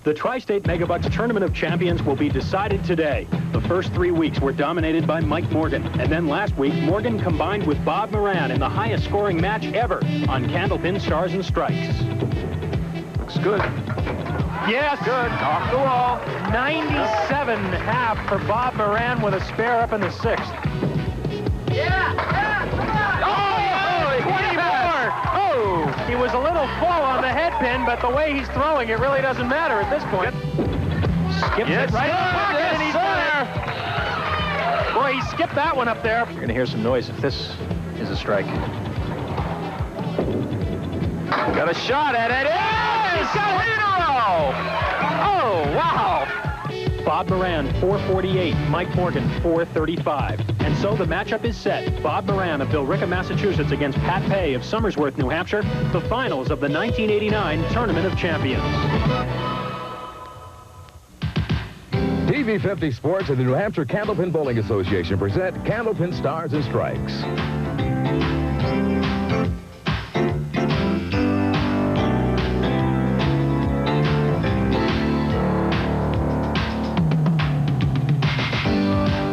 The Tri-State Megabucks Tournament of Champions will be decided today. The first 3 weeks were dominated by Mike Morgan. And then last week, Morgan combined with Bob Moran in the highest scoring match ever on Candlepin Stars and Strikes. Looks good. Yes. Good. Off the wall. 97.5 for Bob Moran with a spare up in the 6th. Yeah, come on! Oh, 20 more! Oh! He was a little full on the head pin, but the way he's throwing, it really doesn't matter at this point. Skips it right in the pocket, and he's there. Boy, he skipped that one up there. You're going to hear some noise if this is a strike. Got a shot at it. He's got it in a row. Oh, wow. Bob Moran, 448. Mike Morgan, 435. And so the matchup is set. Bob Moran of Billerica, Massachusetts against Pat Pay of Somersworth, New Hampshire, the finals of the 1989 Tournament of Champions. TV 50 Sports and the New Hampshire Candlepin Bowling Association present Candlepin Stars and Strikes.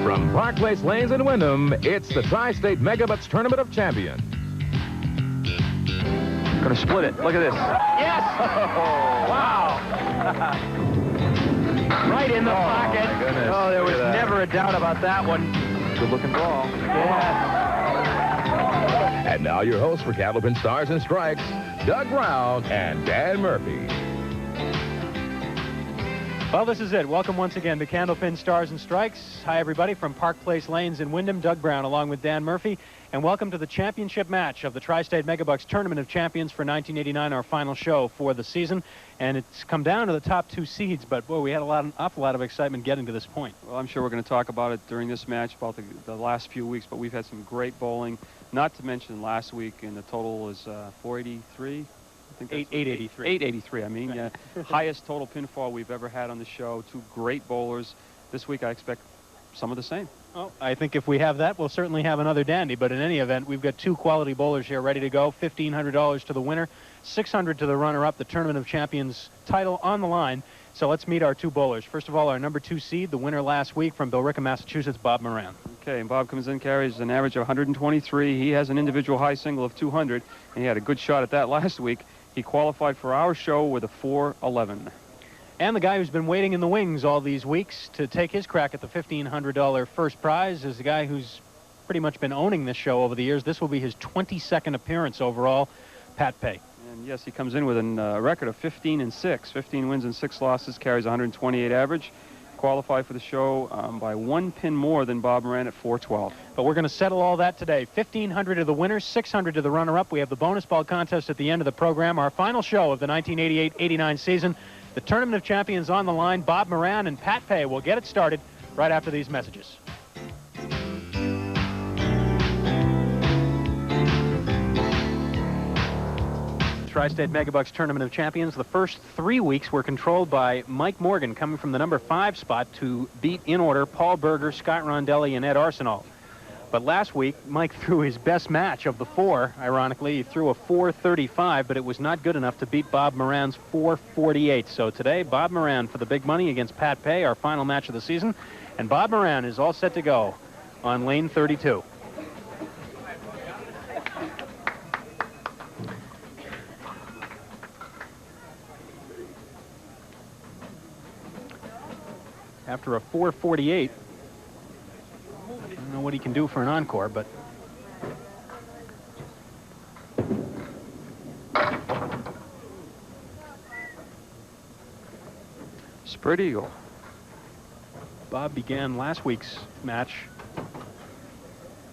From Park Place Lanes in Wyndham, it's the Tri-State Megabucks Tournament of Champions. Gonna split it. Look at this. Yes! Oh, wow! Right in the pocket. My goodness. Oh, there was Look at that. never a doubt about that one. Good looking ball. Yes. And now your hosts for Candlepin Stars and Strikes, Doug Brown and Dan Murphy. Well, this is it. Welcome once again to Candlepin Stars and Strikes. Hi, everybody, from Park Place Lanes in Wyndham. Doug Brown along with Dan Murphy. And welcome to the championship match of the Tri-State Megabucks Tournament of Champions for 1989, our final show for the season. And it's come down to the top 2 seeds, but, boy, we had an awful lot of excitement getting to this point. Well, I'm sure we're going to talk about it during this match, about the last few weeks, but we've had some great bowling, not to mention last week, and the total was 483. 883. 883, I mean. Right. Highest total pinfall we've ever had on the show. 2 great bowlers. This week I expect some of the same. Well, I think if we have that, we'll certainly have another dandy. But in any event, we've got 2 quality bowlers here ready to go. $1,500 to the winner, $600 to the runner-up. The Tournament of Champions title on the line. So let's meet our 2 bowlers. First of all, our number 2 seed, the winner last week from Billerica, Massachusetts, Bob Moran. Okay, and Bob comes in, carries an average of 123. He has an individual high single of 200, and he had a good shot at that last week. He qualified for our show with a 411. And the guy who's been waiting in the wings all these weeks to take his crack at the $1,500 first prize is the guy who's pretty much been owning this show over the years. This will be his 22nd appearance overall, Pat Pay. And yes, he comes in with a record of 15-6, 15 wins and 6 losses, carries 128 average. Qualified for the show by 1 pin more than Bob Moran at 412. But we're going to settle all that today. $1,500 to the winner, $600 to the runner-up. We have the bonus ball contest at the end of the program. Our final show of the 1988-89 season. The Tournament of Champions on the line. Bob Moran and Pat Pay will get it started right after these messages. Tri-State Megabucks Tournament of Champions. The first 3 weeks were controlled by Mike Morgan, coming from the number 5 spot to beat in order Paul Berger, Scott Rondelli, and Ed Arsenal. But last week, Mike threw his best match of the 4, ironically. He threw a 435, but it was not good enough to beat Bob Moran's 448. So today, Bob Moran for the big money against Pat Pay, our final match of the season. And Bob Moran is all set to go on lane 32. After a 448, I don't know what he can do for an encore, but Spread eagle. Bob began last week's match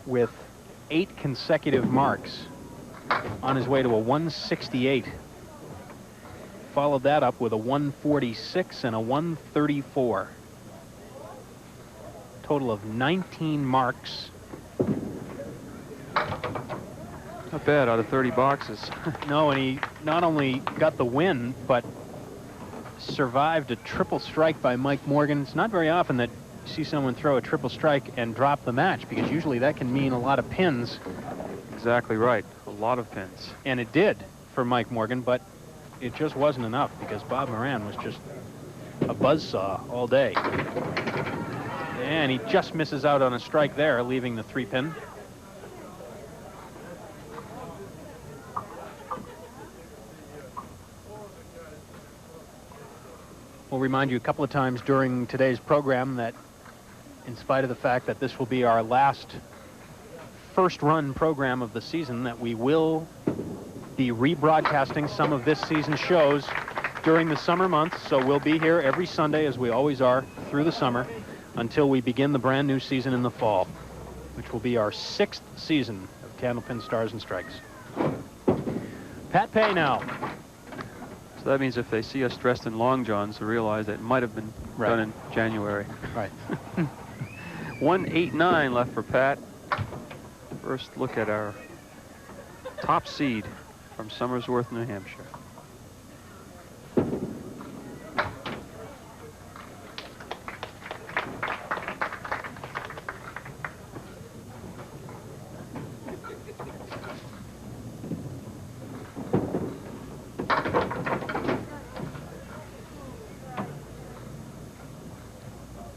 with 8 consecutive marks on his way to a 168. Followed that up with a 146 and a 134. Total of 19 marks. Not bad out of 30 boxes. No, and he not only got the win, but survived a triple strike by Mike Morgan. It's not very often that you see someone throw a triple strike and drop the match, because usually that can mean a lot of pins. Exactly right. A lot of pins. And it did for Mike Morgan, but it just wasn't enough because Bob Moran was just a buzzsaw all day. And he just misses out on a strike there, leaving the 3-pin. We'll remind you a couple of times during today's program that in spite of the fact that this will be our last first run program of the season, that we will be rebroadcasting some of this season's shows during the summer months. So we'll be here every Sunday, as we always are, through the summer until we begin the brand new season in the fall, which will be our 6th season of Candlepin Stars and Strikes. Pat Pay now. So that means if they see us dressed in long johns, they realize that it might have been done in January. Right. 189 left for Pat. First look at our top seed from Somersworth, New Hampshire.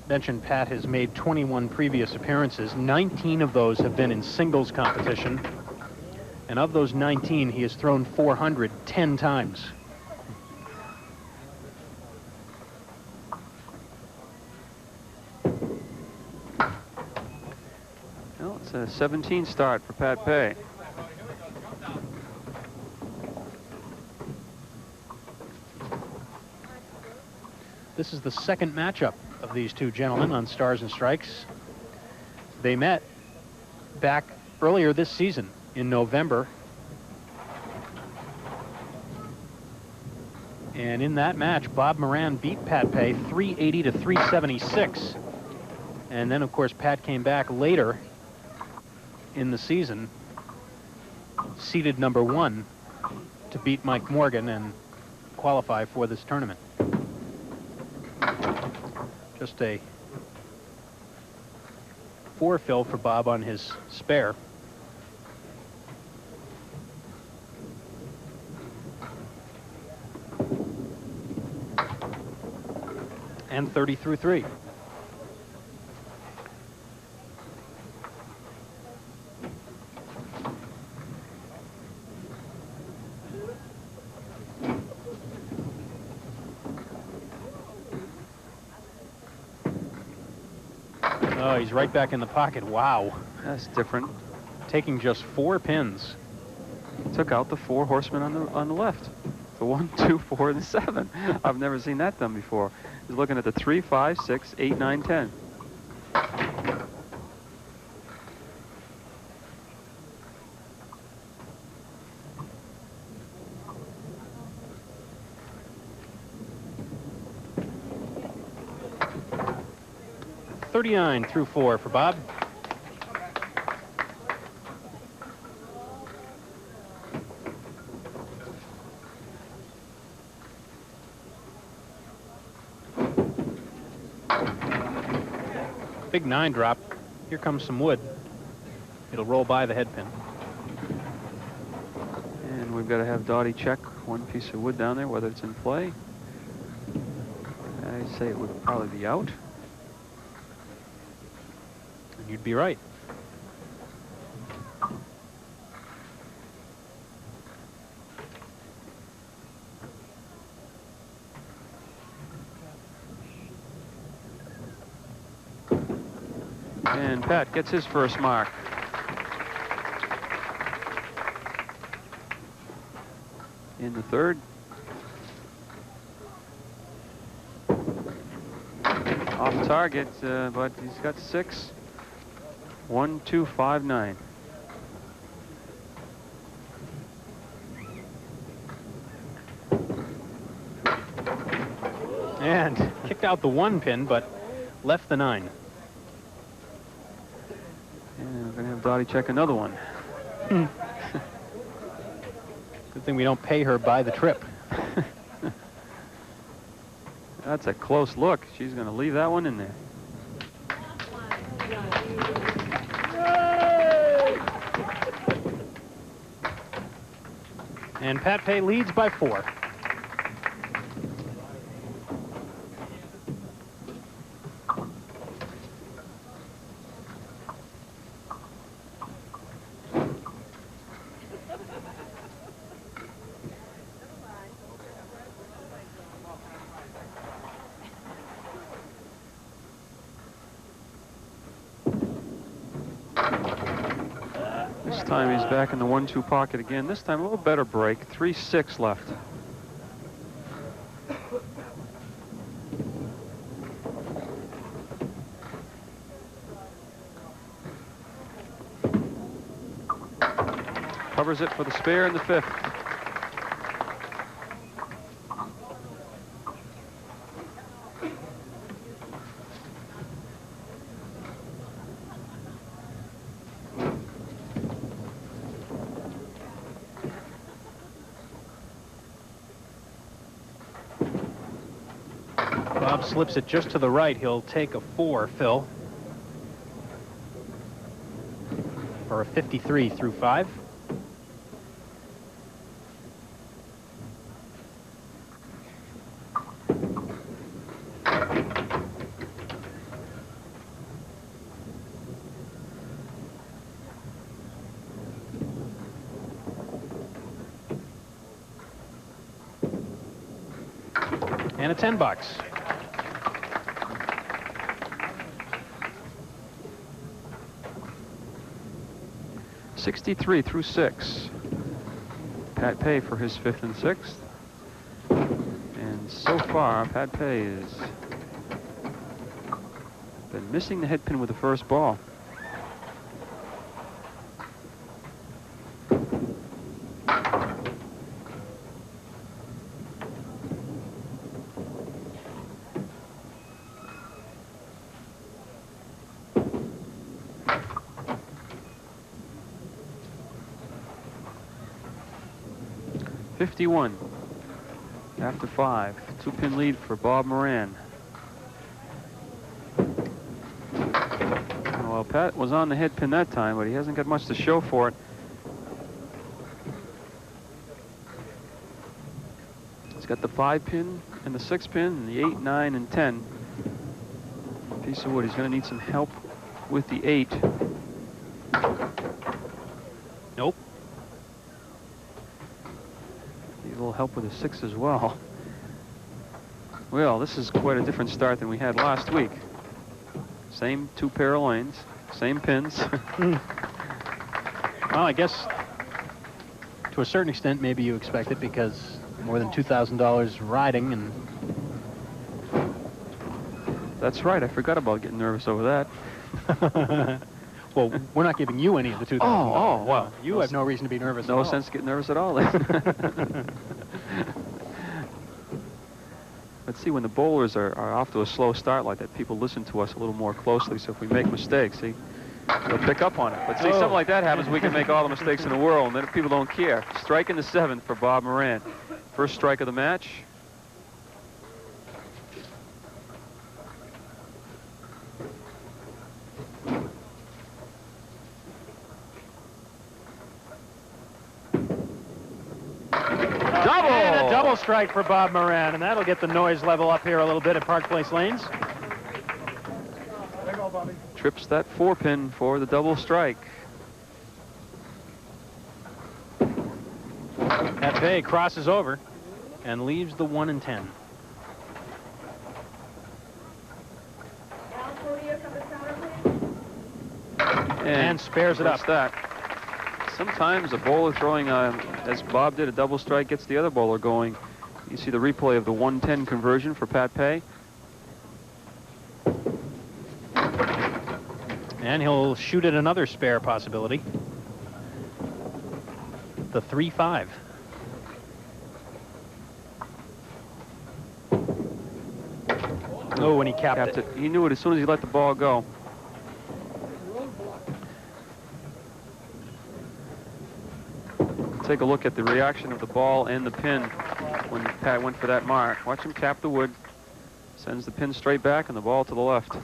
Mentioned Pat has made 21 previous appearances. 19 of those have been in singles competition. And of those 19, he has thrown 400 10 times. Well, it's a 17 start for Pat Pay. This is the second matchup of these two gentlemen on Stars and Strikes. They met back earlier this season in November. And in that match, Bob Moran beat Pat Pay 380 to 376. And then, of course, Pat came back later in the season, seeded number 1, to beat Mike Morgan and qualify for this tournament. Just a 4-fill for Bob on his spare. And 30 through 3. Oh, he's right back in the pocket. Wow. That's different. Taking just 4 pins. Took out the 4 horsemen on the left. The 1, 2, 4, and 7. I've never seen that done before. He's looking at the 3, 5, 6, 8, 9, 10. $39 through 4 for Bob. Big 9 drop. Here comes some wood. It'll roll by the head pin. And we've got to have Dottie check one piece of wood down there, whether it's in play. I say it would probably be out. And you'd be right. And Pat gets his first mark. In the third. Off target, but he's got 6. 1, 2, 5, 9. And kicked out the 1 pin, but left the 9. And we're going to have Dottie check another one. Good thing we don't pay her by the trip. That's a close look. She's going to leave that one in there. And Pat Pay leads by 4. This time he's back in the 1-2 pocket again. This time a little better break. 3-6 left. Covers it for the spare in the 5th. Bob slips it just to the right. He'll take a 4, Phil. For a 53 through 5. And a $10. 63 through 6. Pat Pay for his 5th and 6th. And so far, Pat Pay has been missing the head pin with the first ball. After 5, 2-pin lead for Bob Moran. Well, Pat was on the head pin that time, but he hasn't got much to show for it. He's got the 5-pin and the 6-pin, and the 8, 9, and 10. Piece of wood. He's going to need some help with the 8. Nope. Need a little help with the 6 as well. Well, this is quite a different start than we had last week. Same 2 pair of lanes, same pins. Well, I guess to a certain extent, maybe you expect it because more than $2,000 riding and. That's right. I forgot about getting nervous over that. Well, we're not giving you any of the $2,000. Oh, well, you have no reason to be nervous. No at all. sense getting nervous at all. Then. Let's see, when the bowlers are off to a slow start like that, people listen to us a little more closely. So if we make mistakes, see, they'll pick up on it. But see, something like that happens, we can make all the mistakes in the world, and then people don't care. Strike in the 7th for Bob Moran. First strike of the match. Double strike for Bob Moran, and that'll get the noise level up here a little bit at Park Place Lanes. Trips that 4-pin for the double strike. Pat Bay crosses over and leaves the 1 and 10. And spares it up. That. Sometimes a bowler throwing, as Bob did, a double strike gets the other bowler going. You see the replay of the 110 conversion for Pat Pay. And he'll shoot at another spare possibility. The 3-5. Oh, when he capped it. He knew it as soon as he let the ball go. Take a look at the reaction of the ball and the pin when Pat went for that mark. Watch him cap the wood. Sends the pin straight back and the ball to the left.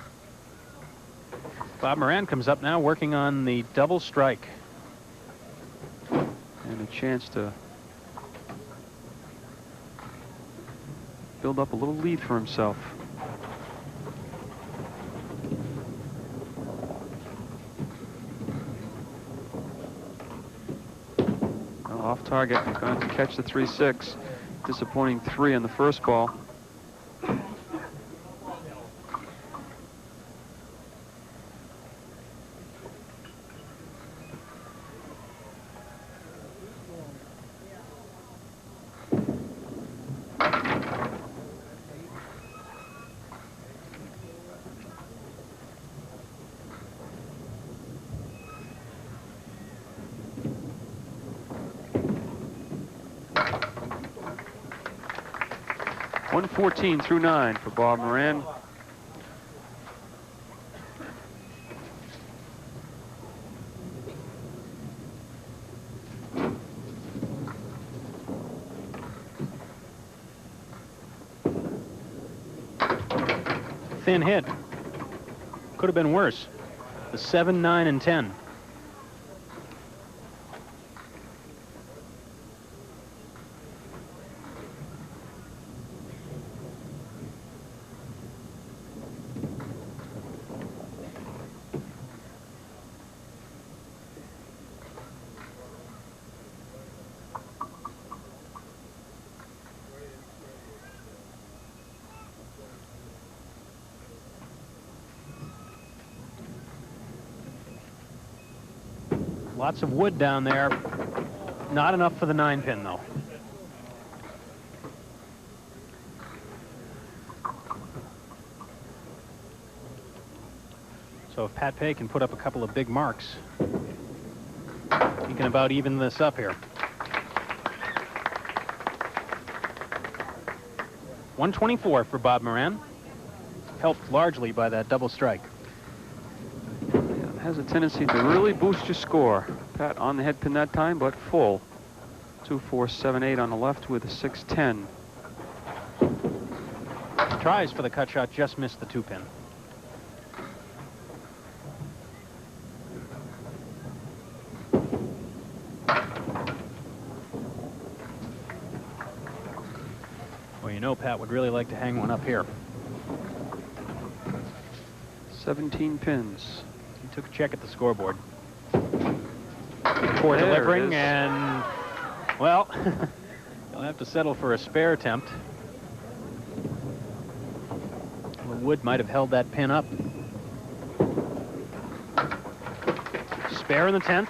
Bob Moran comes up now working on the double strike. And a chance to build up a little lead for himself. Off target, going to catch the 3-6. Disappointing 3 on the first ball. 114 through 9 for Bob Moran. Thin hit. Could have been worse. The 7, 9, and 10. Lots of wood down there. Not enough for the 9-pin, though. So if Pat Pay can put up a couple of big marks, he can about even this up here. 124 for Bob Moran. Helped largely by that double strike. Has a tendency to really boost your score. Pat on the head pin that time, but full. 2, 4, 7, 8 on the left with a 6, 10. Tries for the cut shot, just missed the 2-pin. Well, you know Pat would really like to hang one up here. 17 pins. He took a check at the scoreboard. Before delivering, and, well, he'll have to settle for a spare attempt. The wood might have held that pin up. Spare in the 10th.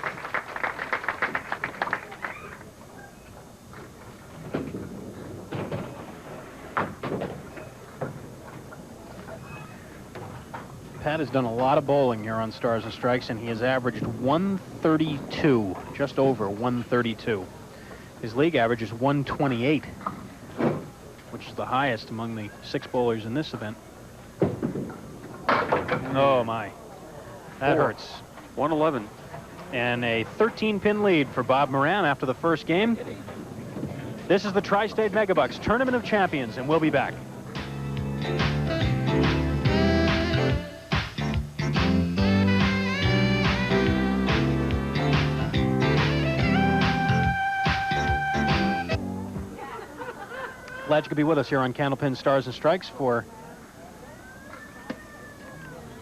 Pat has done a lot of bowling here on Stars and Strikes, and he has averaged 132, just over 132. His league average is 128, which is the highest among the 6 bowlers in this event. Oh, my. That hurts. 111. And a 13-pin lead for Bob Moran after the first game. This is the Tri-State Megabucks Tournament of Champions, and we'll be back. Glad you could be with us here on Candlepin Stars and Strikes for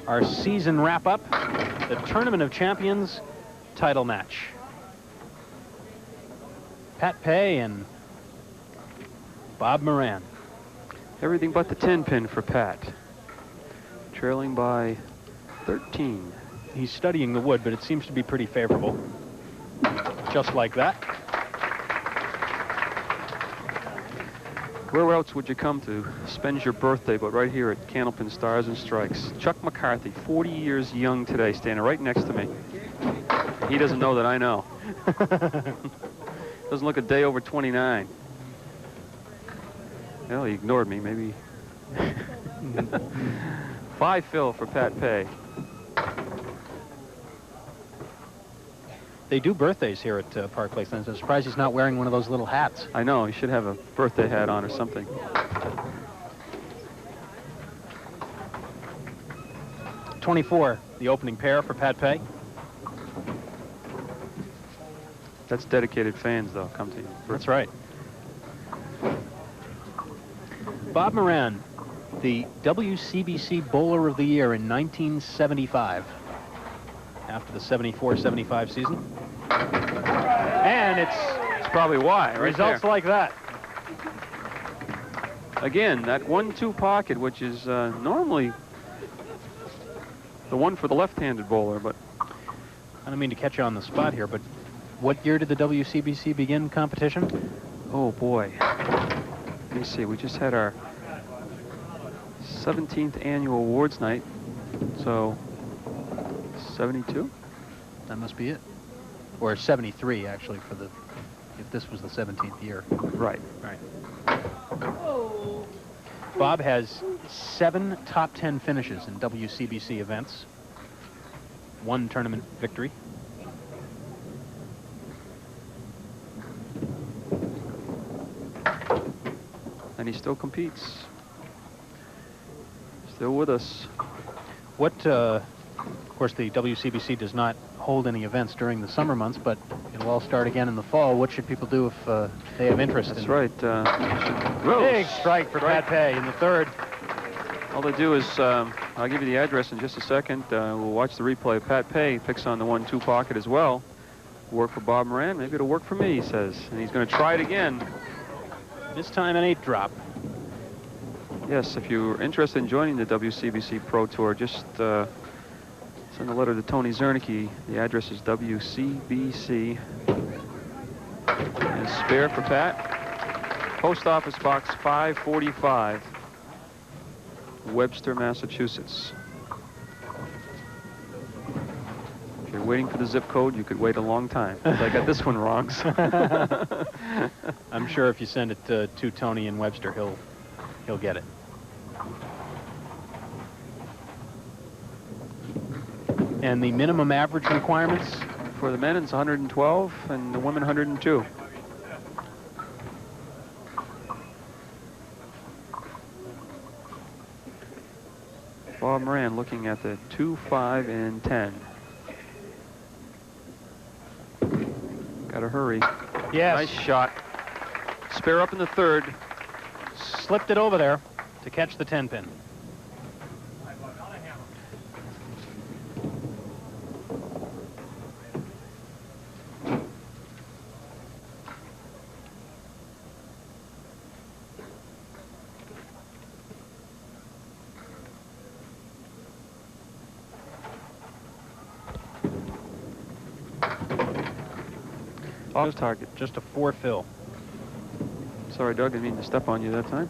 our season wrap-up, the Tournament of Champions title match. Pat Pay and Bob Moran. Everything but the 10-pin for Pat. Trailing by 13. He's studying the wood, but it seems to be pretty favorable. Just like that. Where else would you come to spend your birthday but right here at Candlepin Stars and Strikes? Chuck McCarthy, 40 years young today, standing right next to me. He doesn't know that I know. Doesn't look a day over 29. Well, he ignored me, maybe. 5 fill for Pat Pay. They do birthdays here at Park Place, and I'm surprised he's not wearing one of those little hats. I know, he should have a birthday hat on or something. .24, the opening pair for Pat Pay. That's dedicated fans, though, come to you. That's right. Bob Moran, the WCBC Bowler of the Year in 1975. After the 74-75 season. And it's probably why, right results there. like that. Again, that 1-2 pocket, which is normally the one for the left-handed bowler, but I don't mean to catch you on the spot here, but what year did the WCBC begin competition? oh boy. Let me see, we just had our 17th annual awards night, so 72? That must be it. Or 73, actually, for the, if this was the 17th year. Right. Right. Bob has 7 top 10 finishes in WCBC events. 1 tournament victory. And he still competes. Still with us. What, of course, the WCBC does not hold any events during the summer months, but it'll all start again in the fall. What should people do if they have interest in it? That's right. Big strike for Pat Pay in the 3rd. All they do is, I'll give you the address in just a second. We'll watch the replay. Pat Pay picks on the 1-2 pocket as well. Work for Bob Moran. Maybe it'll work for me, he says. And he's going to try it again. This time an 8 drop. Yes, if you're interested in joining the WCBC Pro Tour, just send a letter to Tony Zernicke. The address is WCBC. And spare for Pat. Post Office Box 545, Webster, Massachusetts. If you're waiting for the zip code, you could wait a long time. I got this one wrong. I'm sure if you send it to Tony in Webster, he'll get it. And the minimum average requirements? For the men, it's 112, and the women, 102. Bob Moran looking at the 2, 5, and 10. Gotta hurry. Yes. Nice shot. Spare up in the 3rd. Slipped it over there to catch the 10 pin. Off target. Just a 4 fill. Sorry, Doug, I didn't mean to step on you that time.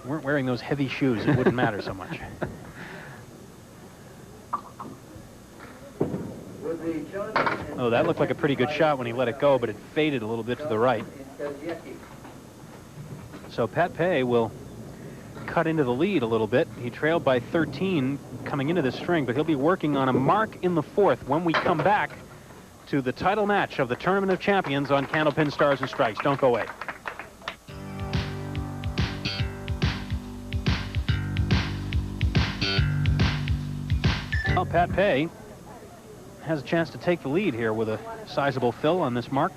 Weren't wearing those heavy shoes, it wouldn't matter so much. Oh, that looked like a pretty good shot when he let it go, but it faded a little bit to the right. So Pat Pay will cut into the lead a little bit. He trailed by 13 coming into this string, but he'll be working on a mark in the 4th when we come back to the title match of the Tournament of Champions on Candlepin Stars and Strikes. Don't go away. Well, Pat Pay has a chance to take the lead here with a sizable fill on this mark.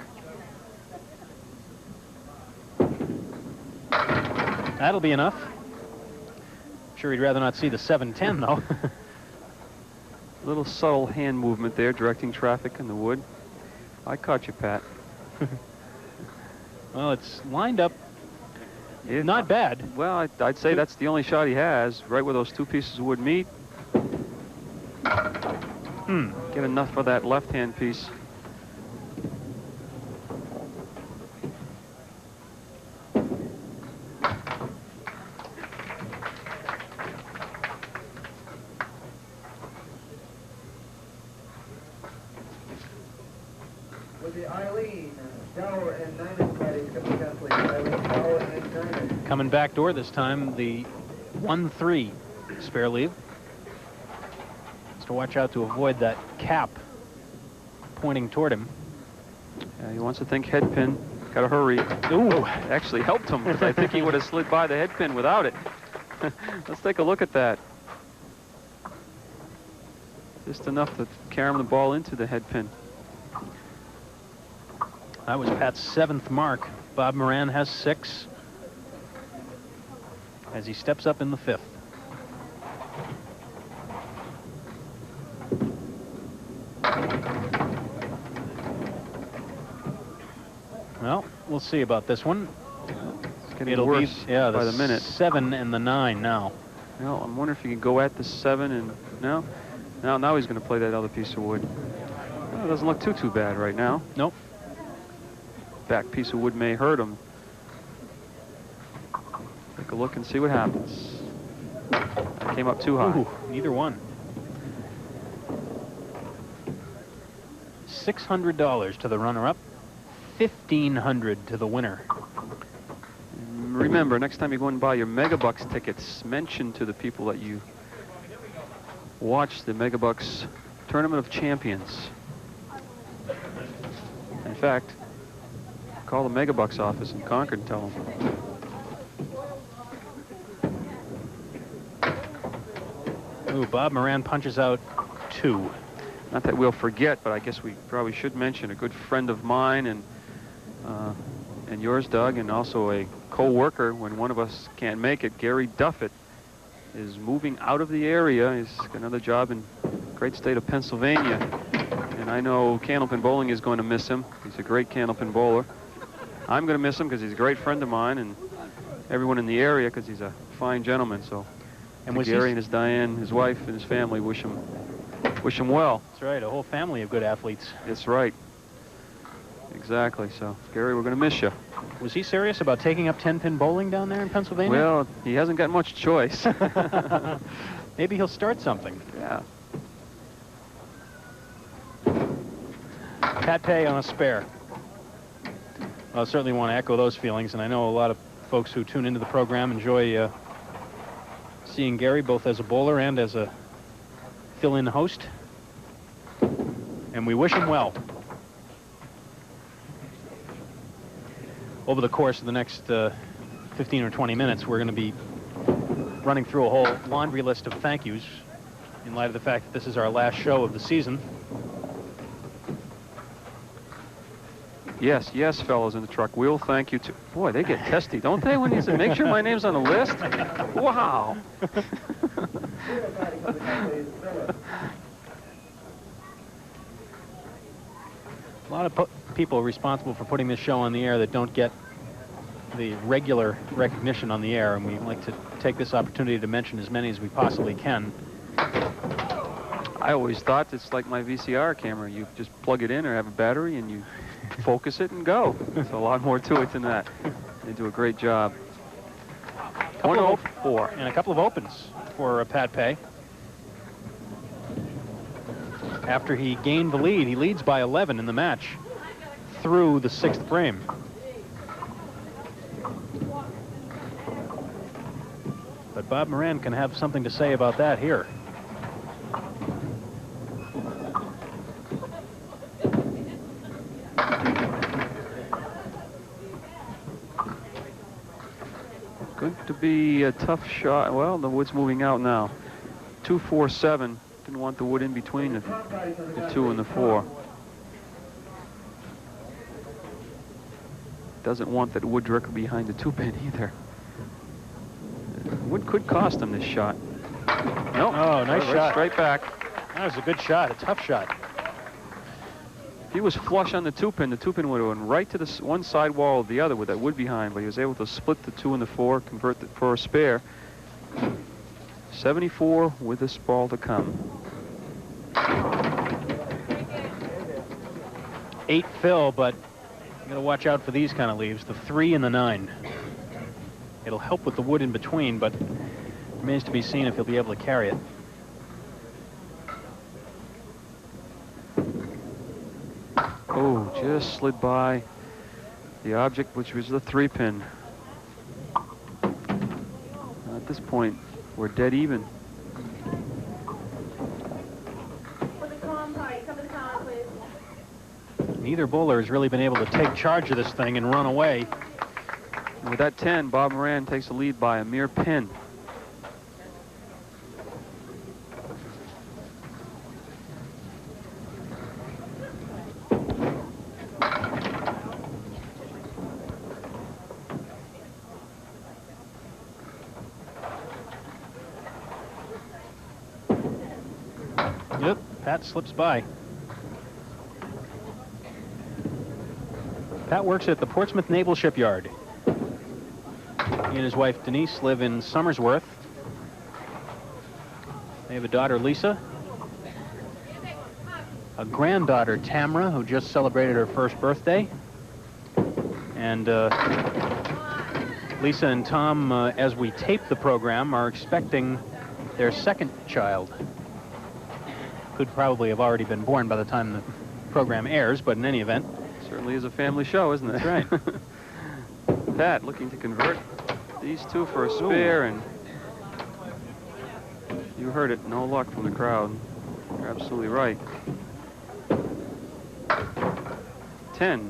That'll be enough. Sure, he'd rather not see the 710, though. Little subtle hand movement there, directing traffic in the wood. I caught you, Pat. Well, it's lined up Yeah. not bad. Well, I'd say that's the only shot he has, right where those 2 pieces of wood meet. Get enough for that left-hand piece. With the Eileen, Dower, and Nyman caddies coming against the Eileen, Dower, and Nyman. Coming back door this time, the 1-3 spare leave. To watch out to avoid that cap pointing toward him. Yeah, he wants to think head pin. Got to hurry. Ooh, Actually helped him, because I think he would have slid by the head pin without it. Let's take a look at that. Just enough to carom the ball into the head pin. that was Pat's 7th mark. Bob Moran has 6 as he steps up in the 5th. Well, we'll see about this one. It's getting worse by the minute. 7 and the 9 now. Well, I'm wondering if he can go at the 7 and no. Now he's going to play that other piece of wood. Well, it doesn't look too bad right now. Nope. Back piece of wood may hurt him. Take a look and see what happens. That came up too high. Ooh, neither one. $600 to the runner-up. $1,500 to the winner. remember, next time you go and buy your Megabucks tickets, mention to the people that you watch the Megabucks Tournament of Champions. In fact, call the Megabucks office in Concord and tell them. Ooh, Bob Moran punches out 2. Not that we'll forget, but I guess we probably should mention a good friend of mine and yours, Doug, and also a co-worker when one of us can't make it. Gary Duffett is moving out of the area. He's got another job in the great state of Pennsylvania. And I know Candlepin Bowling is going to miss him. He's a great Candlepin bowler. I'm going to miss him because he's a great friend of mine, and everyone in the area because he's a fine gentleman. So, and Gary and his Diane, his wife, and his family wish him well. That's right, a whole family of good athletes. That's right. Exactly. So, Gary, we're going to miss you. Was he serious about taking up 10-pin bowling down there in Pennsylvania? Well, he hasn't got much choice. Maybe he'll start something. Yeah. Pat Pay on a spare. I certainly want to echo those feelings, and I know a lot of folks who tune into the program enjoy seeing Gary both as a bowler and as a fill-in host. And we wish him well. Over the course of the next 15 or 20 minutes, we're going to be running through a whole laundry list of thank yous in light of the fact that this is our last show of the season. Yes, yes, fellows in the truck. We'll thank you too. Boy, they get testy, don't they, when you say, make sure my name's on the list? Wow. A lot of people responsible for putting this show on the air that don't get the regular recognition on the air, and we like to take this opportunity to mention as many as we possibly can. I always thought it's like my VCR camera. You just plug it in or have a battery and you focus it and go. There's a lot more to it than that. They do a great job. 104. And a couple of opens for Pat Pay. After he gained the lead, he leads by 11 in the match through the 6th frame. But Bob Moran can have something to say about that here. Going to be a tough shot. Well, the wood's moving out now. 2-4-7. Didn't want the wood in between the 2 and the 4. Doesn't want that wood directly behind the 2-pin either. Wood could cost him this shot. Nope. Oh, nice shot. Straight back. That was a good shot, a tough shot. If he was flush on the 2-pin, the 2-pin would have went right to the one side wall of the other with that wood behind, but he was able to split the 2 and the 4, convert it for a spare. 74 with this ball to come. 8 fill, but you gotta watch out for these kind of leaves, the 3 and the 9. It'll help with the wood in between, but remains to be seen if he'll be able to carry it. Oh, just slid by the object, which was the 3-pin. At this point, we're dead even. Neither bowler has really been able to take charge of this thing and run away. And with that 10, Bob Moran takes the lead by a mere pin. Yep, Pat slips by. Pat works at the Portsmouth Naval Shipyard. He and his wife Denise live in Somersworth. They have a daughter, Lisa. A granddaughter, Tamra, who just celebrated her first birthday. And Lisa and Tom, as we tape the program, are expecting their second child. Could probably have already been born by the time the program airs, but in any event. Certainly is a family show, isn't it? That's right. Pat looking to convert. These two for a spare, and you heard it. No luck from the crowd. You're absolutely right. 10.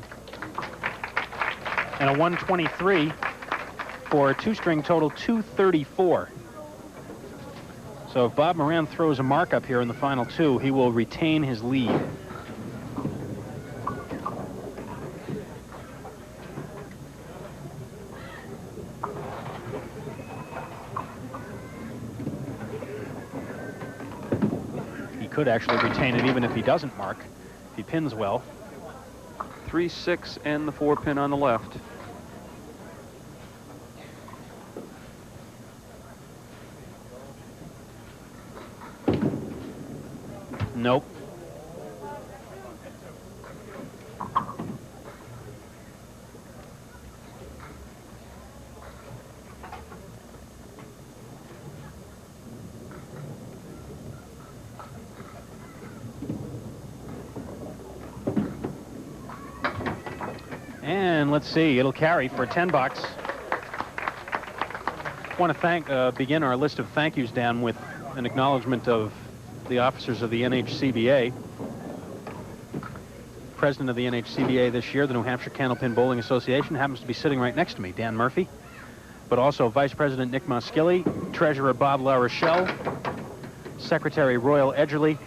And a 123 for a two-string total 234. So if Bob Moran throws a mark up here in the final two, he will retain his lead. He could actually retain it even if he doesn't mark, if he pins well. 3-6 and the 4-pin on the left. Nope. And let's see, it'll carry for 10 bucks. Want to begin our list of thank yous, Dan, with an acknowledgement of the officers of the NHCBA. President of the NHCBA this year, the New Hampshire Candlepin Bowling Association, happens to be sitting right next to me, Dan Murphy. But also Vice President Nick Moskilly, Treasurer Bob LaRochelle, Secretary Royal Edgerly,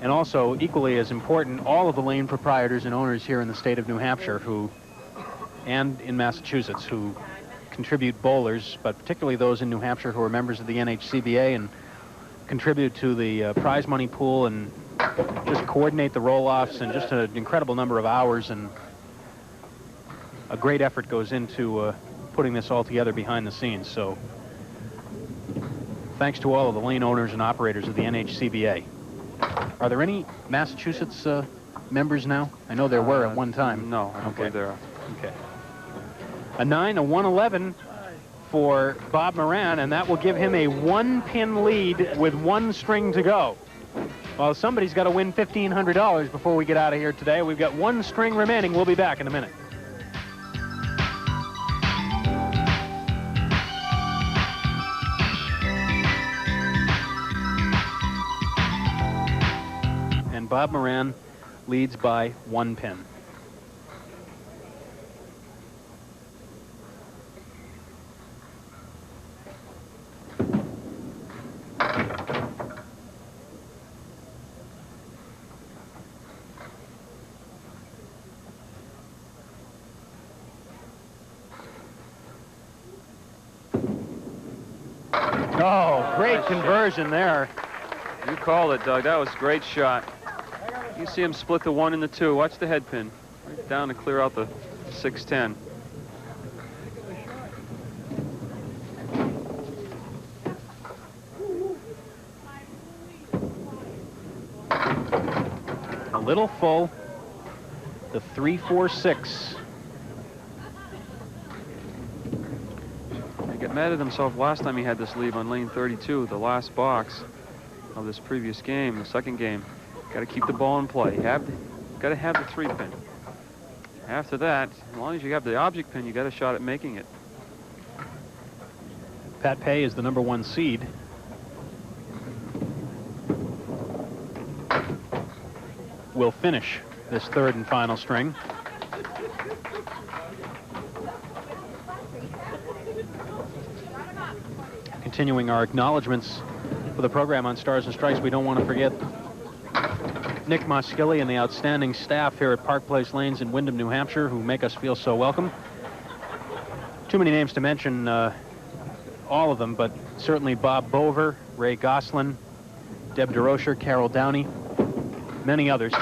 and also, equally as important, all of the lane proprietors and owners here in the state of New Hampshire and in Massachusetts who contribute bowlers, but particularly those in New Hampshire who are members of the NHCBA and contribute to the prize money pool and just coordinate the roll-offs, and just an incredible number of hours, and a great effort goes into putting this all together behind the scenes. So thanks to all of the lane owners and operators of the NHCBA. Are there any Massachusetts members now? I know there were at one time. No, I don't believe there are. Okay. A 9, a 111 for Bob Moran, and that will give him a 1-pin lead with 1 string to go. Well, somebody's got to win $1,500 before we get out of here today. We've got 1 string remaining. We'll be back in a minute. And Bob Moran leads by 1 pin. Oh, great conversion there. You called it, Doug. That was a great shot. You see him split the 1 and the 2. Watch the head pin. Right down to clear out the 6-10. A little full. The 3-4-6. He got mad at himself last time he had this lead on lane 32, the last box of this previous game, the second game. Got to keep the ball in play. Got to have the 3-pin. After that, as long as you have the object pin, you got a shot at making it. Pat Pay is the #1 seed. Will finish this 3rd and final string. Continuing our acknowledgments for the program on Stars and Strikes, we don't want to forget Nick Moskilly and the outstanding staff here at Park Place Lanes in Windham, New Hampshire, who make us feel so welcome. Too many names to mention all of them, but certainly Bob Bover, Ray Goslin, Deb DeRocher, Carol Downey, many others.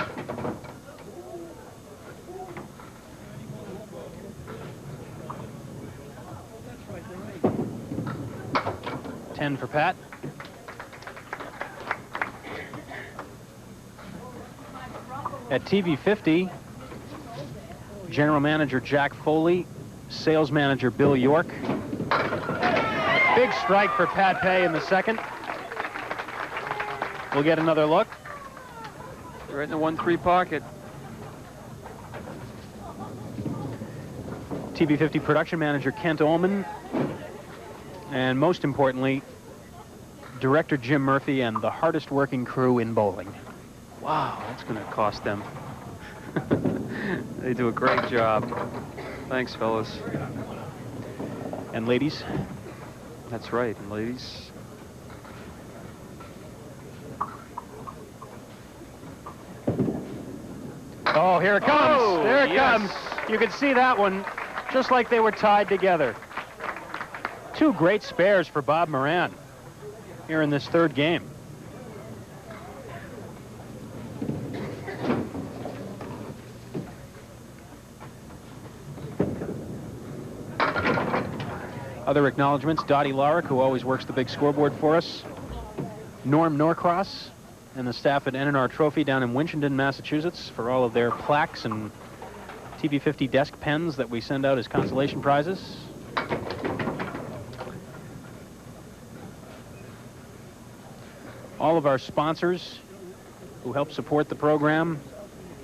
$10 for Pat. At TV 50, General Manager Jack Foley, Sales Manager Bill York. Big strike for Pat Pay in the second. We'll get another look. Right in the 1-3 pocket. TV 50 Production Manager Kent Ullman, And most importantly, Director Jim Murphy and the hardest working crew in bowling. Wow, that's going to cost them. They do a great job. Thanks, fellas. And ladies. That's right, and ladies. Oh, here it comes. Oh, there it yes. comes. You can see that one, just like they were tied together. Two great spares for Bob Moran here in this third game. Other acknowledgments, Dottie Larick, who always works the big scoreboard for us. Norm Norcross and the staff at N&R Trophy down in Winchendon, Massachusetts, for all of their plaques and TV50 desk pens that we send out as consolation prizes. All of our sponsors who help support the program,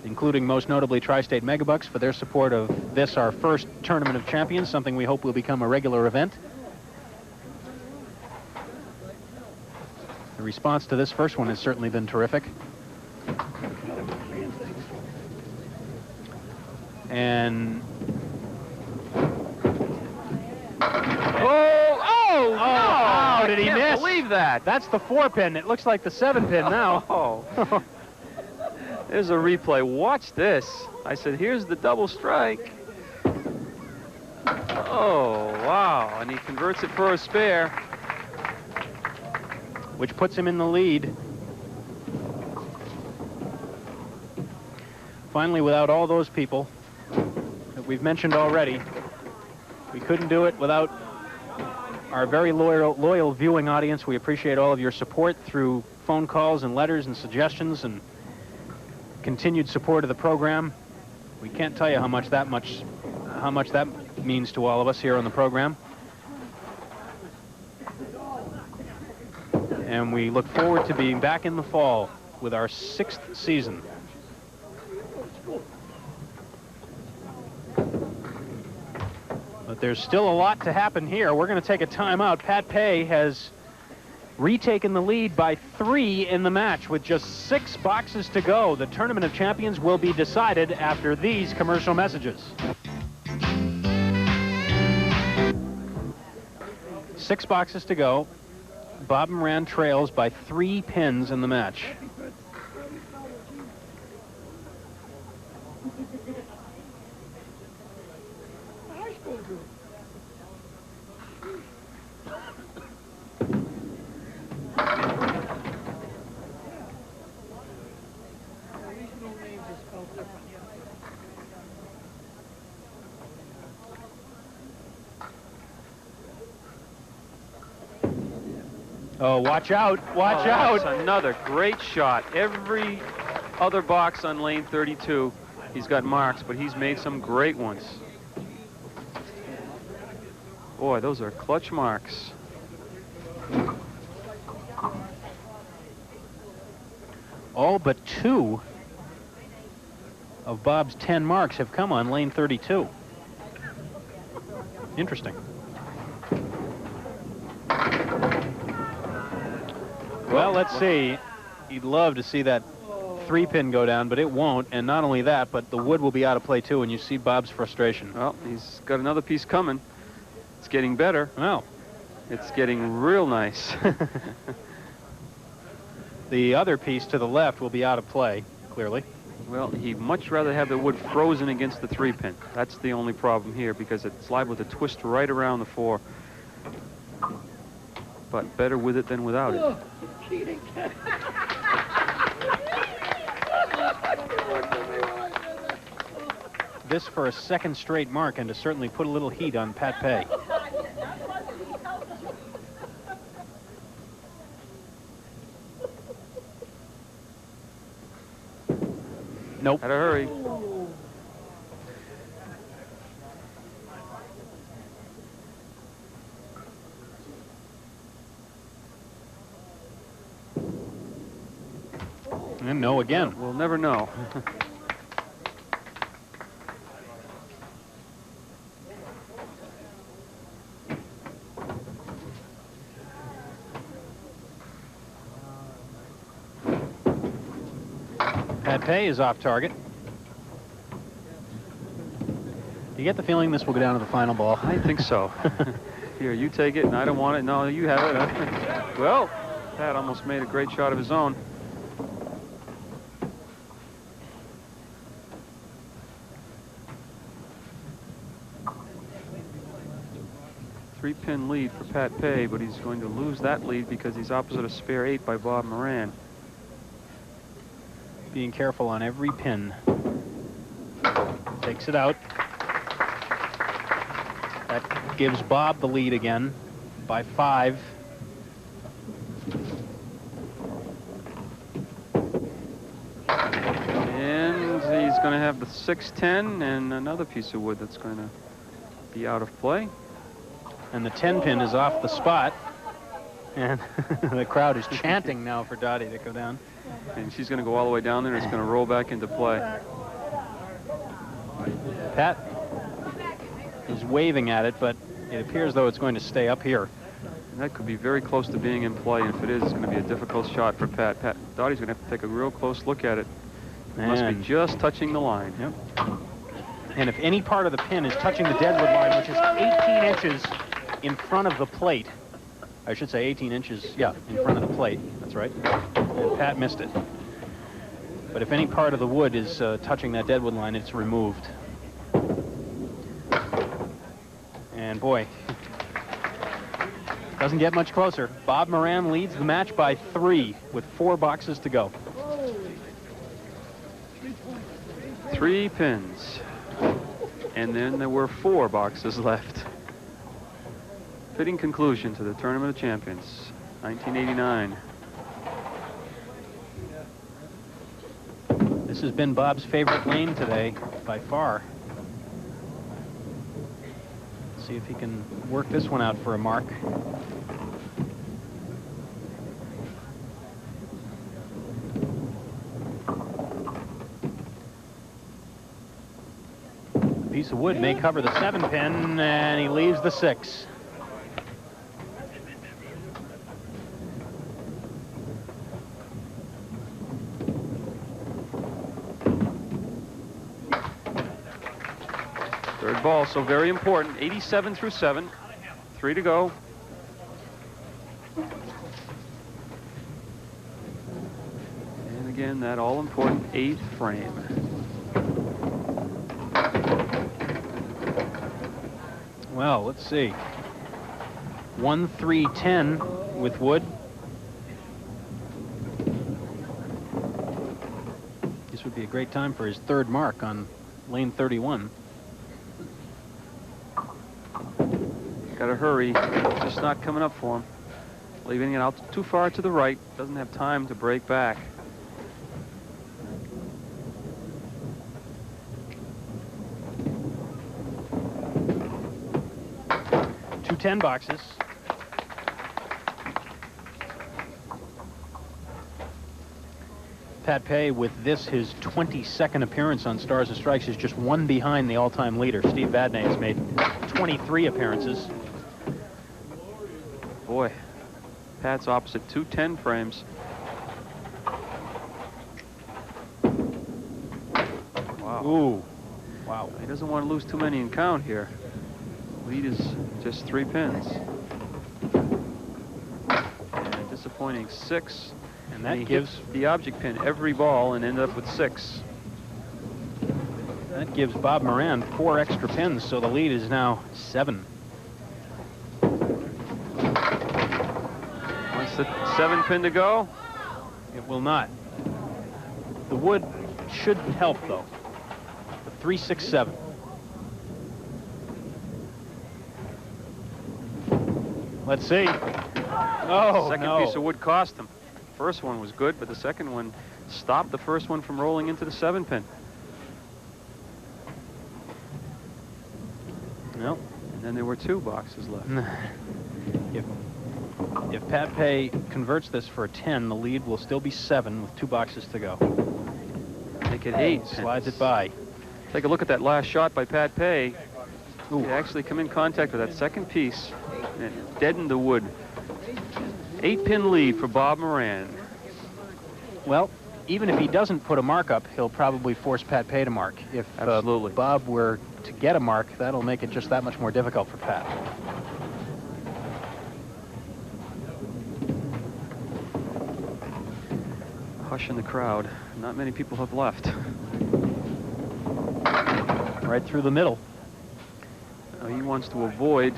including most notably Tri-State Megabucks for their support of this, our first Tournament of Champions, something we hope will become a regular event. The response to this first one has certainly been terrific. And... Oh, no! How did he miss? I can't believe that. That's the 4-pin. It looks like the 7-pin now. Oh. There's a replay. Watch this. I said, here's the double strike. Oh, wow. And he converts it for a spare. Which puts him in the lead. Finally, without all those people that we've mentioned already, we couldn't do it without our very loyal viewing audience. We appreciate all of your support through phone calls and letters and suggestions and continued support of the program. We can't tell you how much that means to all of us here on the program. And we look forward to being back in the fall with our 6th season. But there's still a lot to happen here. We're going to take a timeout. Pat Pay has retaken the lead by 3 in the match with just 6 boxes to go. The Tournament of Champions will be decided after these commercial messages. 6 boxes to go. Bob Moran trails by 3 pins in the match. Oh, watch out, watch out. That's another great shot. Every other box on lane 32, he's got marks, but he's made some great ones. Boy, those are clutch marks. All but 2 of Bob's 10 marks have come on lane 32. Interesting. Well, let's see. You'd love to see that 3-pin go down, but it won't. And not only that, but the wood will be out of play too, and you see Bob's frustration. Well, he's got another piece coming. It's getting better. Well, it's getting real nice. The other piece to the left will be out of play, clearly. Well, he'd much rather have the wood frozen against the 3-pin. That's the only problem here, because it's liable to twist right around the 4. But better with it than without it. Cheating. This for a 2nd straight mark, and to certainly put a little heat on Pat Pay. Nope. Had to hurry. And no again. We'll never know. Pat Pay is off target. You get the feeling this will go down to the final ball? I think so. Here, you take it, and I don't want it. No, you have it. Well, Pat almost made a great shot of his own. Three-pin lead for Pat Pay, but he's going to lose that lead because he's opposite a spare 8 by Bob Moran. Being careful on every pin. Takes it out. That gives Bob the lead again by 5. And he's going to have the 6-10 and another piece of wood that's going to be out of play. And the 10 pin is off the spot. And the crowd is chanting now for Dottie to go down. And she's going to go all the way down there, and it's going to roll back into play. Pat is waving at it, but it appears though it's going to stay up here. And that could be very close to being in play, and if it is, it's going to be a difficult shot for Pat. Dottie's going to have to take a real close look at it. It must be just touching the line. Yep. And if any part of the pin is touching the deadwood line, which is 18 inches in front of the plate, I should say 18 inches, yeah, in front of the plate. That's right. And Pat missed it. But if any part of the wood is touching that deadwood line, it's removed. And boy, doesn't get much closer. Bob Moran leads the match by 3 with 4 boxes to go. 3 pins. And then there were 4 boxes left. Fitting conclusion to the Tournament of Champions, 1989. This has been Bob's favorite lane today, by far. See if he can work this one out for a mark. A piece of wood may cover the 7 pin, and he leaves the 6. Third ball, so very important. 87 through 7. 3 to go. And again, that all-important 8th frame. Well, let's see. 1-3-10 with wood. This would be a great time for his 3rd mark on lane 31. Got to hurry. Just not coming up for him. Leaving it out too far to the right. Doesn't have time to break back. Two 10 boxes. Pat Pay, with this, his 22nd appearance on Stars and Strikes, is just 1 behind the all-time leader. Steve Vadnais has made 23 appearances. Boy, Pat's opposite 2 10 frames. Wow. Ooh. Wow. He doesn't want to lose too many in count here. Lead is just 3 pins. And a disappointing 6. And that he gives hits the object pin every ball and ended up with 6. That gives Bob Moran 4 extra pins, so the lead is now 7. Once the 7 pin to go. It will not. The wood should help, though. The 3, 6, 7. Let's see. Oh, Second no. piece of wood cost him. First one was good, but the second one stopped the first one from rolling into the 7 pin. No. And then there were 2 boxes left. If Pat Pay converts this for a 10, the lead will still be 7 with 2 boxes to go. Make it 8. Slides it by. Take a look at that last shot by Pat Pay. He actually come in contact with that second piece and deadened the wood. 8 pin lead for Bob Moran. Well, even if he doesn't put a mark up, he'll probably force Pat Pay to mark. If Absolutely. Bob were to get a mark, that'll make it just that much more difficult for Pat. Hush in the crowd. Not many people have left. Right through the middle. Now he wants to avoid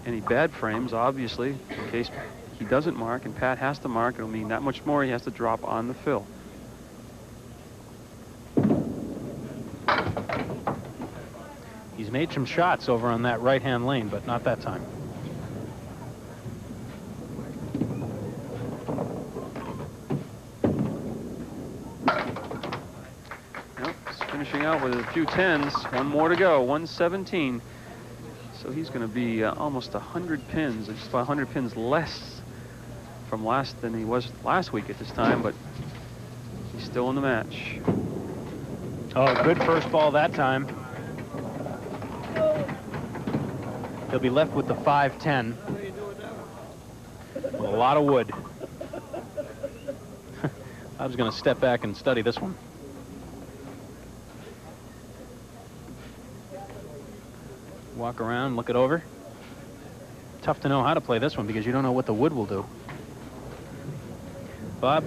any bad frames, obviously, in case he doesn't mark and Pat has to mark. It'll mean that much more he has to drop on the fill. He's made some shots over on that right-hand lane, but not that time. Finishing out with a few 10s. One more to go. 117. So he's going to be almost 100 pins, just about 100 pins less from than he was last week at this time, but he's still in the match. Oh, good first ball that time. He'll be left with the 5-10 with a lot of wood. I was going to step back and study this one. Walk around, look it over. Tough to know how to play this one because you don't know what the wood will do. Bob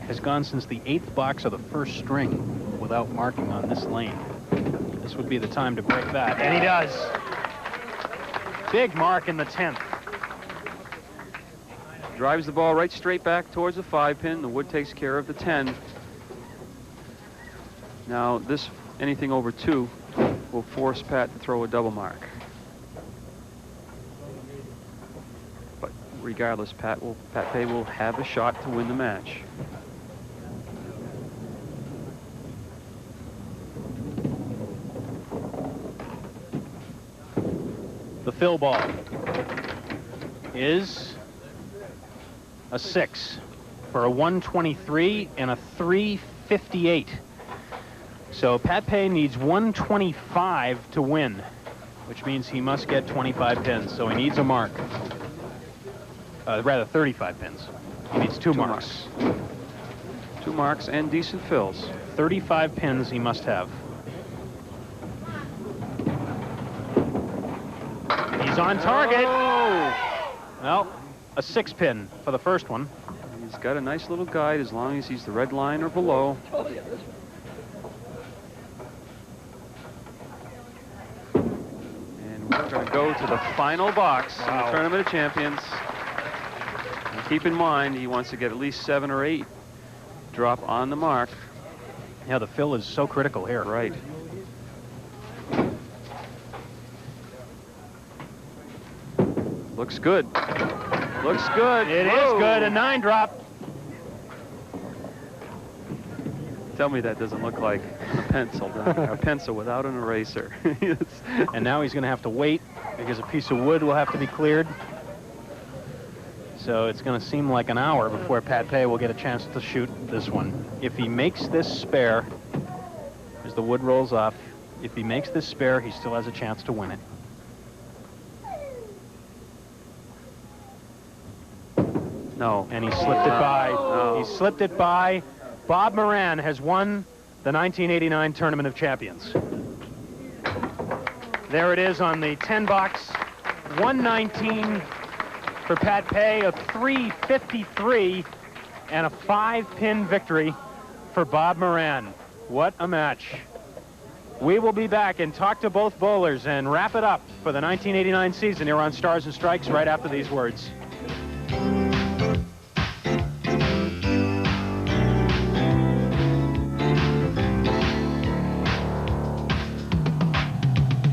has gone since the 8th box of the first string without marking on this lane. This would be the time to break that, and he does. Big mark in the 10th. Drives the ball right straight back towards the 5-pin. The wood takes care of the 10. Now this, anything over 2, will force Pat to throw a double mark. But regardless, Pat Pay will have a shot to win the match. The fill ball is a 6 for a 123 and a 358. So Pat Pay needs 125 to win, which means he must get 25 pins. So he needs a mark. Rather, 35 pins. He needs two marks. 2 marks and decent fills. 35 pins he must have. He's on target. Oh! Well, a 6-pin for the first one. He's got a nice little guide as long as he's the red line or below. And we're going to go to the final box in the Tournament of Champions. And keep in mind, he wants to get at least 7 or 8 drop on the mark. Yeah, the fill is so critical here. Right. Looks good. Looks good. It is good. A 9 drop. Tell me that doesn't look like a pencil, a pencil without an eraser. And now he's going to have to wait because a piece of wood will have to be cleared. So it's going to seem like an hour before Pat Pay will get a chance to shoot this one. If he makes this spare, as the wood rolls off, if he makes this spare, he still has a chance to win it. No. And he slipped it by. No. He slipped it by. Bob Moran has won the 1989 Tournament of Champions. There it is on the 10 box. 119 for Pat Pay, a 353, and a 5-pin victory for Bob Moran. What a match. We will be back and talk to both bowlers and wrap it up for the 1989 season here on Stars and Strikes right after these words.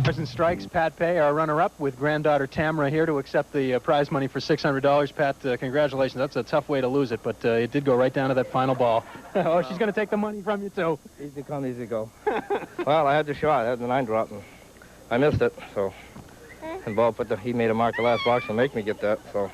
Stars and Strikes, Pat Pay, our runner-up, with granddaughter Tamara here to accept the prize money for $600. Pat, congratulations. That's a tough way to lose it, but it did go right down to that final ball. Oh, she's going to take the money from you, too. Easy come, easy go. Well, I had the shot. I had the 9 drop, and I missed it, so. And Bob he made a mark the last box to make me get that, so.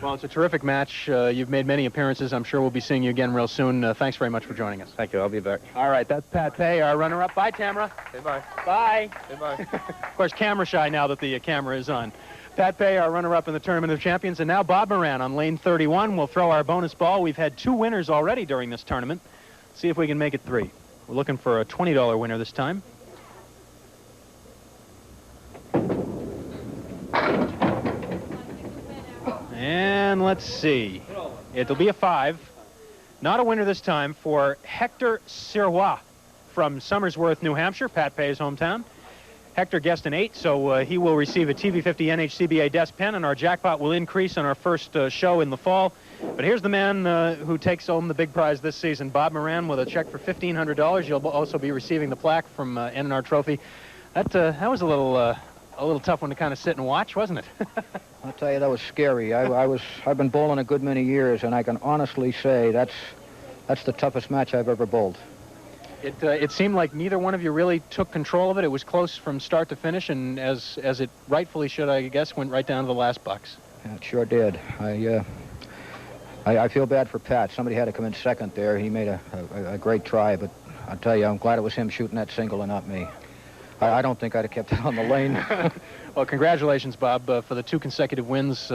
Well, it's a terrific match. You've made many appearances. I'm sure we'll be seeing you again real soon. Thanks very much for joining us. Thank you. I'll be back. All right, that's Pat Pay, our runner-up. Bye, Tamara. Say bye. Bye. Say bye. Of course, camera shy now that the camera is on. Pat Pay, our runner-up in the Tournament of Champions, and now Bob Moran on lane 31 will throw our bonus ball. We've had 2 winners already during this tournament. See if we can make it 3. We're looking for a $20 winner this time. And let's see. It'll be a 5. Not a winner this time for Hector Sirois from Somersworth, New Hampshire, Pat Pay's hometown. Hector guessed an 8, so he will receive a TV50 NHCBA desk pen, and our jackpot will increase on our first show in the fall. But here's the man who takes home the big prize this season, Bob Moran, with a check for $1,500. You'll also be receiving the plaque from N&R Trophy. That was a little tough one to kind of sit and watch, wasn't it? I'll tell you, that was scary. I've been bowling a good many years, and I can honestly say that's the toughest match I've ever bowled. It seemed like neither one of you really took control of it. It was close from start to finish, and as it rightfully should, I guess, went right down to the last bucks. Yeah, it sure did. I feel bad for Pat. Somebody had to come in second there. He made a great try, but I'll tell you, I'm glad it was him shooting that single and not me. I don't think I'd have kept it on the lane. Well, congratulations, Bob, for the 2 consecutive wins.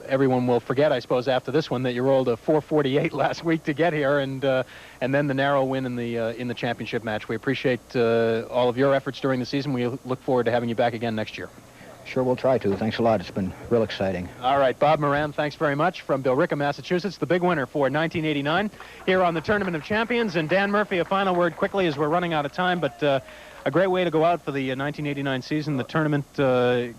Everyone will forget, I suppose, after this one that you rolled a 448 last week to get here, and then the narrow win in the championship match. We appreciate all of your efforts during the season. We look forward to having you back again next year. Sure, we'll try to. Thanks a lot. It's been real exciting. All right, Bob Moran, thanks very much from Billerica, Massachusetts, the big winner for 1989 here on the Tournament of Champions. And Dan Murphy, a final word quickly as we're running out of time, but a great way to go out for the 1989 season, the tournament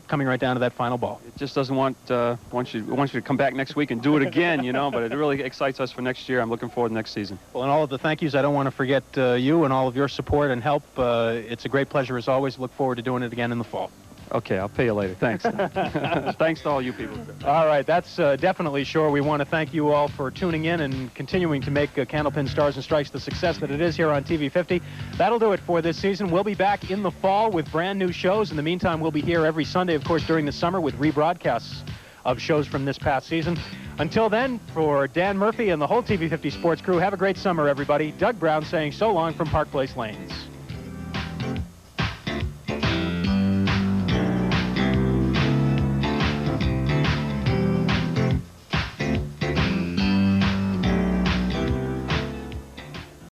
coming right down to that final ball. It just doesn't want you to come back next week and do it again, you know, but it really excites us for next year. I'm looking forward to next season. Well, and all of the thank yous, I don't want to forget you and all of your support and help. It's a great pleasure as always. Look forward to doing it again in the fall. Okay, I'll pay you later. Thanks. Thanks to all you people. All right, that's definitely sure. We want to thank you all for tuning in and continuing to make Candlepin Stars and Strikes the success that it is here on TV50. That'll do it for this season. We'll be back in the fall with brand new shows. In the meantime, we'll be here every Sunday, of course, during the summer with rebroadcasts of shows from this past season. Until then, for Dan Murphy and the whole TV50 sports crew, have a great summer, everybody. Doug Brown saying so long from Park Place Lanes.